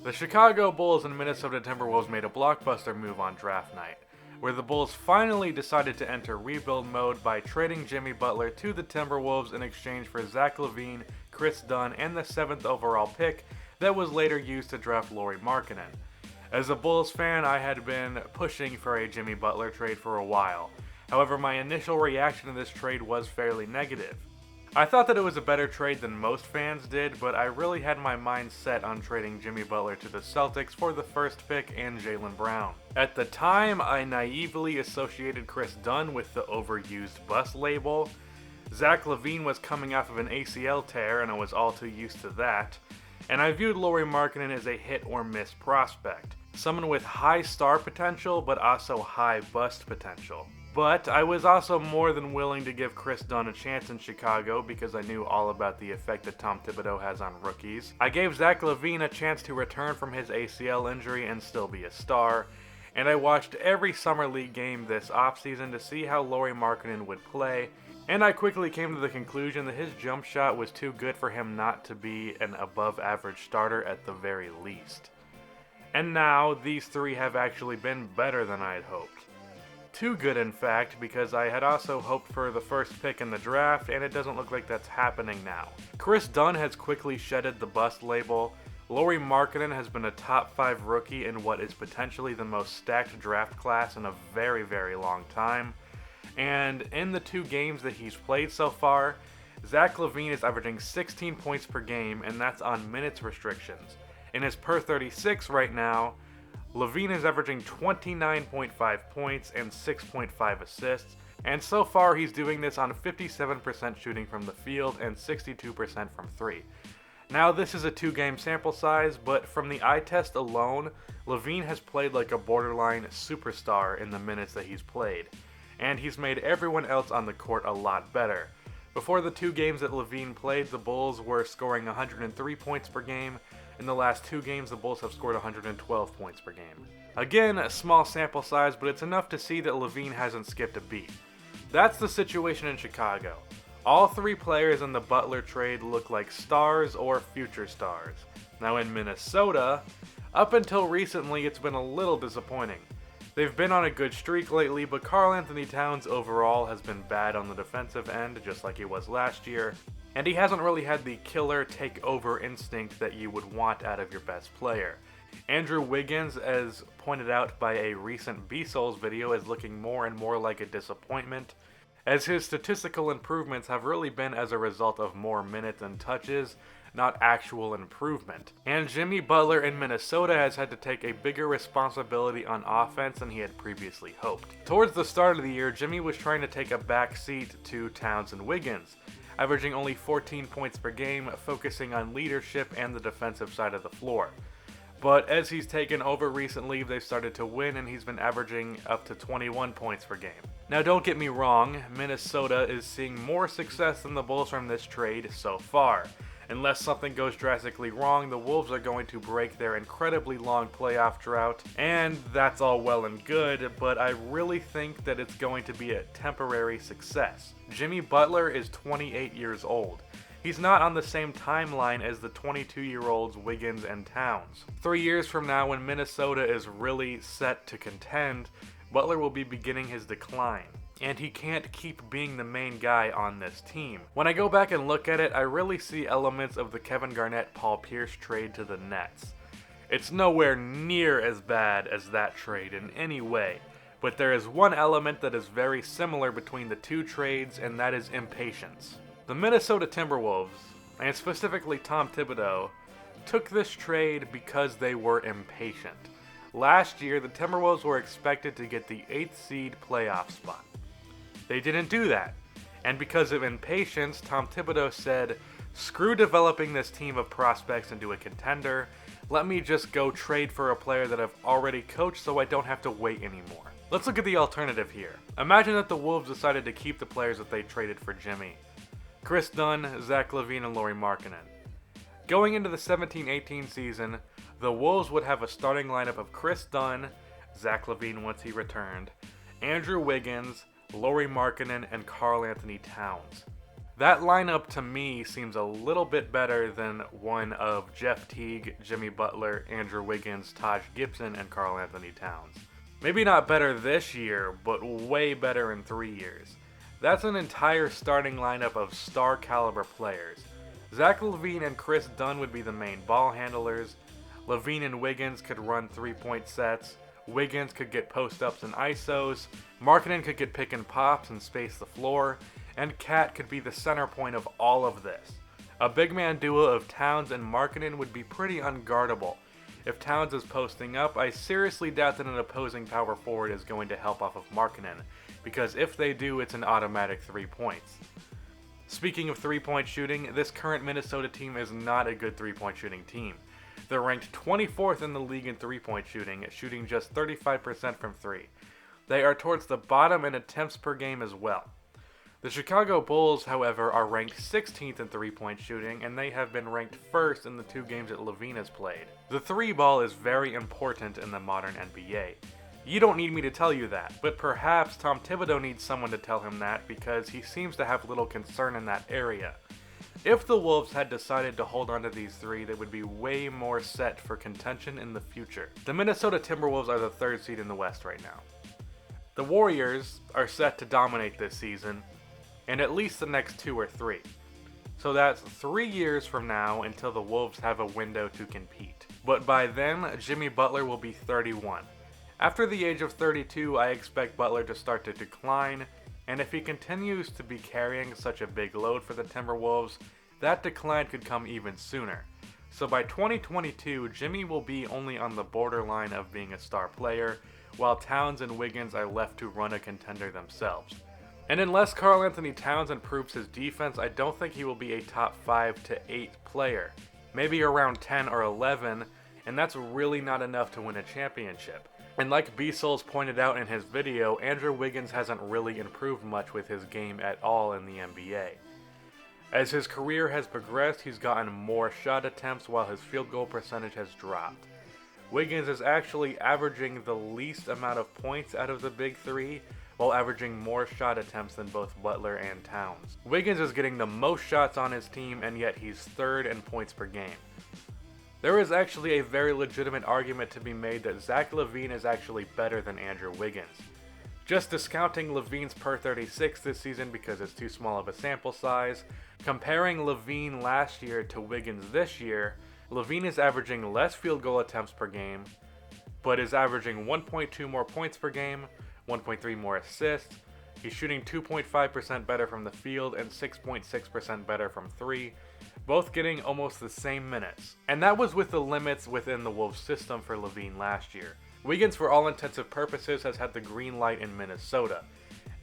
The Chicago Bulls and Minnesota Timberwolves made a blockbuster move on draft night, where the Bulls finally decided to enter rebuild mode by trading Jimmy Butler to the Timberwolves in exchange for Zach LaVine, Chris Dunn, and the 7th overall pick that was later used to draft Lauri Markkanen. As a Bulls fan, I had been pushing for a Jimmy Butler trade for a while. However, my initial reaction to this trade was fairly negative. I thought that it was a better trade than most fans did, but I really had my mind set on trading Jimmy Butler to the Celtics for the first pick and Jaylen Brown. At the time, I naively associated Chris Dunn with the overused bust label. Zach LaVine was coming off of an ACL tear, and I was all too used to that. And I viewed Lauri Markkanen as a hit or miss prospect. Someone with high star potential, but also high bust potential. But I was also more than willing to give Chris Dunn a chance in Chicago because I knew all about the effect that Tom Thibodeau has on rookies. I gave Zach LaVine a chance to return from his ACL injury and still be a star. And I watched every Summer League game this offseason to see how Lauri Markkanen would play. And I quickly came to the conclusion that his jump shot was too good for him not to be an above average starter at the very least. And now, these three have actually been better than I had hoped. Too good, in fact, because I had also hoped for the first pick in the draft, and it doesn't look like that's happening now. Chris Dunn has quickly shedded the bust label. Lauri Markkanen has been a top 5 rookie in what is potentially the most stacked draft class in a very, very long time. And in the 2 games that he's played so far, Zach LaVine is averaging 16 points per game, and that's on minutes restrictions. In his per 36 right now, LaVine is averaging 29.5 points and 6.5 assists, and so far he's doing this on 57% shooting from the field and 62% from 3. Now this is a 2-game sample size, but from the eye test alone, LaVine has played like a borderline superstar in the minutes that he's played, and he's made everyone else on the court a lot better. Before the 2 games that LaVine played, the Bulls were scoring 103 points per game. In the last 2 games, the Bulls have scored 112 points per game. Again, a small sample size, but it's enough to see that LaVine hasn't skipped a beat. That's the situation in Chicago. All 3 players in the Butler trade look like stars or future stars. Now in Minnesota, up until recently, it's been a little disappointing. They've been on a good streak lately, but Karl-Anthony Towns overall has been bad on the defensive end, just like he was last year. And he hasn't really had the killer takeover instinct that you would want out of your best player. Andrew Wiggins, as pointed out by a recent B-Souls video, is looking more and more like a disappointment, as his statistical improvements have really been as a result of more minutes and touches, not actual improvement. And Jimmy Butler in Minnesota has had to take a bigger responsibility on offense than he had previously hoped. Towards the start of the year, Jimmy was trying to take a back seat to Towns and Wiggins, averaging only 14 points per game, focusing on leadership and the defensive side of the floor. But as he's taken over recently, they've started to win, and he's been averaging up to 21 points per game. Now don't get me wrong, Minnesota is seeing more success than the Bulls from this trade so far. Unless something goes drastically wrong, the Wolves are going to break their incredibly long playoff drought, and that's all well and good, but I really think that it's going to be a temporary success. Jimmy Butler is 28 years old. He's not on the same timeline as the 22-year-olds Wiggins and Towns. 3 years from now, when Minnesota is really set to contend, Butler will be beginning his decline. And he can't keep being the main guy on this team. When I go back and look at it, I really see elements of the Kevin Garnett-Paul Pierce trade to the Nets. It's nowhere near as bad as that trade in any way, but there is one element that is very similar between the 2 trades, and that is impatience. The Minnesota Timberwolves, and specifically Tom Thibodeau, took this trade because they were impatient. Last year, the Timberwolves were expected to get the 8th seed playoff spot. They didn't do that, and because of impatience, Tom Thibodeau said, "Screw developing this team of prospects into a contender, let me just go trade for a player that I've already coached so I don't have to wait anymore." Let's look at the alternative here. Imagine that the Wolves decided to keep the players that they traded for Jimmy. Chris Dunn, Zach LaVine, and Lauri Markkanen. Going into the 17-18 season, the Wolves would have a starting lineup of Chris Dunn, Zach LaVine once he returned, Andrew Wiggins, Lauri Markkanen, and Karl-Anthony Towns. That lineup to me seems a little bit better than one of Jeff Teague, Jimmy Butler, Andrew Wiggins, Taj Gibson, and Karl Anthony Towns. Maybe not better this year, but way better in 3 years. That's an entire starting lineup of star caliber players. Zach LaVine and Chris Dunn would be the main ball handlers. LaVine and Wiggins could run 3-point sets. Wiggins could get post-ups and ISOs. Markkanen could get pick and pops and space the floor. And Cat could be the center point of all of this. A big man duo of Towns and Markkanen would be pretty unguardable. If Towns is posting up, I seriously doubt that an opposing power forward is going to help off of Markkanen, because if they do, it's an automatic 3 points. Speaking of 3-point shooting, this current Minnesota team is not a good 3-point shooting team. They're ranked 24th in the league in 3-point shooting, shooting just 35% from 3. They are towards the bottom in attempts per game as well. The Chicago Bulls, however, are ranked 16th in 3-point shooting, and they have been ranked 1st in the 2 games that LaVine has played. The 3 ball is very important in the modern NBA. You don't need me to tell you that, but perhaps Tom Thibodeau needs someone to tell him that because he seems to have little concern in that area. If the Wolves had decided to hold on to these 3, they would be way more set for contention in the future. The Minnesota Timberwolves are the 3rd seed in the West right now. The Warriors are set to dominate this season, in at least the next 2 or 3. So that's 3 years from now until the Wolves have a window to compete. But by then, Jimmy Butler will be 31. After the age of 32, I expect Butler to start to decline, and if he continues to be carrying such a big load for the Timberwolves, that decline could come even sooner. So by 2022, Jimmy will be only on the borderline of being a star player, while Towns and Wiggins are left to run a contender themselves. And unless Karl Anthony Towns improves his defense, I don't think he will be a top 5 to 8 player. Maybe around 10 or 11, and that's really not enough to win a championship. And like B-Souls pointed out in his video, Andrew Wiggins hasn't really improved much with his game at all in the NBA. As his career has progressed, he's gotten more shot attempts while his field goal percentage has dropped. Wiggins is actually averaging the least amount of points out of the big 3, while averaging more shot attempts than both Butler and Towns. Wiggins is getting the most shots on his team, and yet he's 3rd in points per game. There is actually a very legitimate argument to be made that Zach LaVine is actually better than Andrew Wiggins. Just discounting LaVine's per 36 this season because it's too small of a sample size, comparing LaVine last year to Wiggins this year, LaVine is averaging less field goal attempts per game, but is averaging 1.2 more points per game, 1.3 more assists. He's shooting 2.5% better from the field and 6.6% better from 3, both getting almost the same minutes. And that was with the limits within the Wolves system for LaVine last year. Wiggins, for all intensive purposes, has had the green light in Minnesota,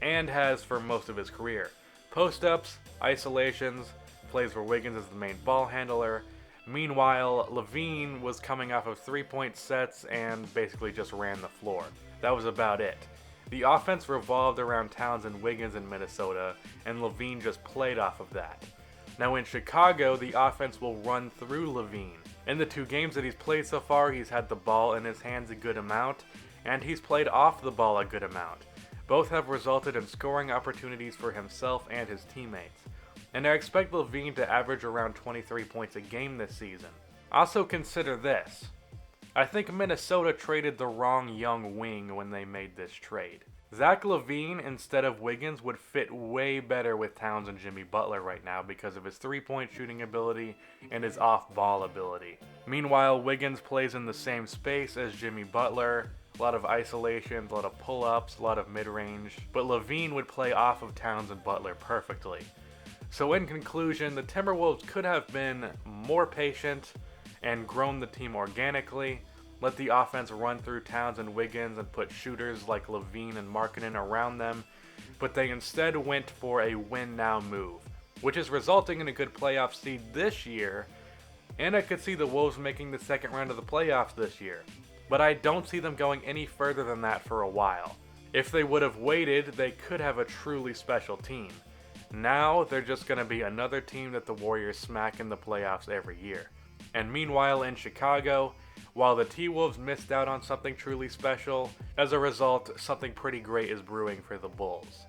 and has for most of his career. Post-ups, isolations, plays where Wiggins is the main ball handler. Meanwhile, LaVine was coming off of 3-point sets and basically just ran the floor. That was about it. The offense revolved around Towns and Wiggins in Minnesota, and LaVine just played off of that. Now in Chicago, the offense will run through LaVine. In the 2 games that he's played so far, he's had the ball in his hands a good amount, and he's played off the ball a good amount. Both have resulted in scoring opportunities for himself and his teammates. And I expect LaVine to average around 23 points a game this season. Also consider this. I think Minnesota traded the wrong young wing when they made this trade. Zach LaVine instead of Wiggins would fit way better with Towns and Jimmy Butler right now because of his 3-point shooting ability and his off-ball ability. Meanwhile, Wiggins plays in the same space as Jimmy Butler, a lot of isolations, a lot of pull-ups, a lot of mid-range, but LaVine would play off of Towns and Butler perfectly. So in conclusion, the Timberwolves could have been more patient and grown the team organically, let the offense run through Towns and Wiggins and put shooters like LaVine and Markkanen around them, but they instead went for a win-now move, which is resulting in a good playoff seed this year, and I could see the Wolves making the second round of the playoffs this year, but I don't see them going any further than that for a while. If they would have waited, they could have a truly special team. Now, they're just going to be another team that the Warriors smack in the playoffs every year. And meanwhile in Chicago, while the T-Wolves missed out on something truly special, as a result, something pretty great is brewing for the Bulls.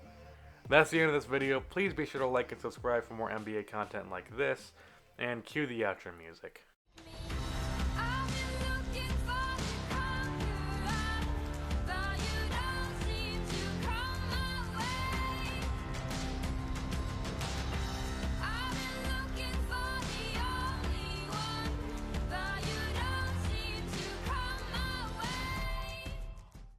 That's the end of this video. Please be sure to like and subscribe for more NBA content like this, and cue the outro music.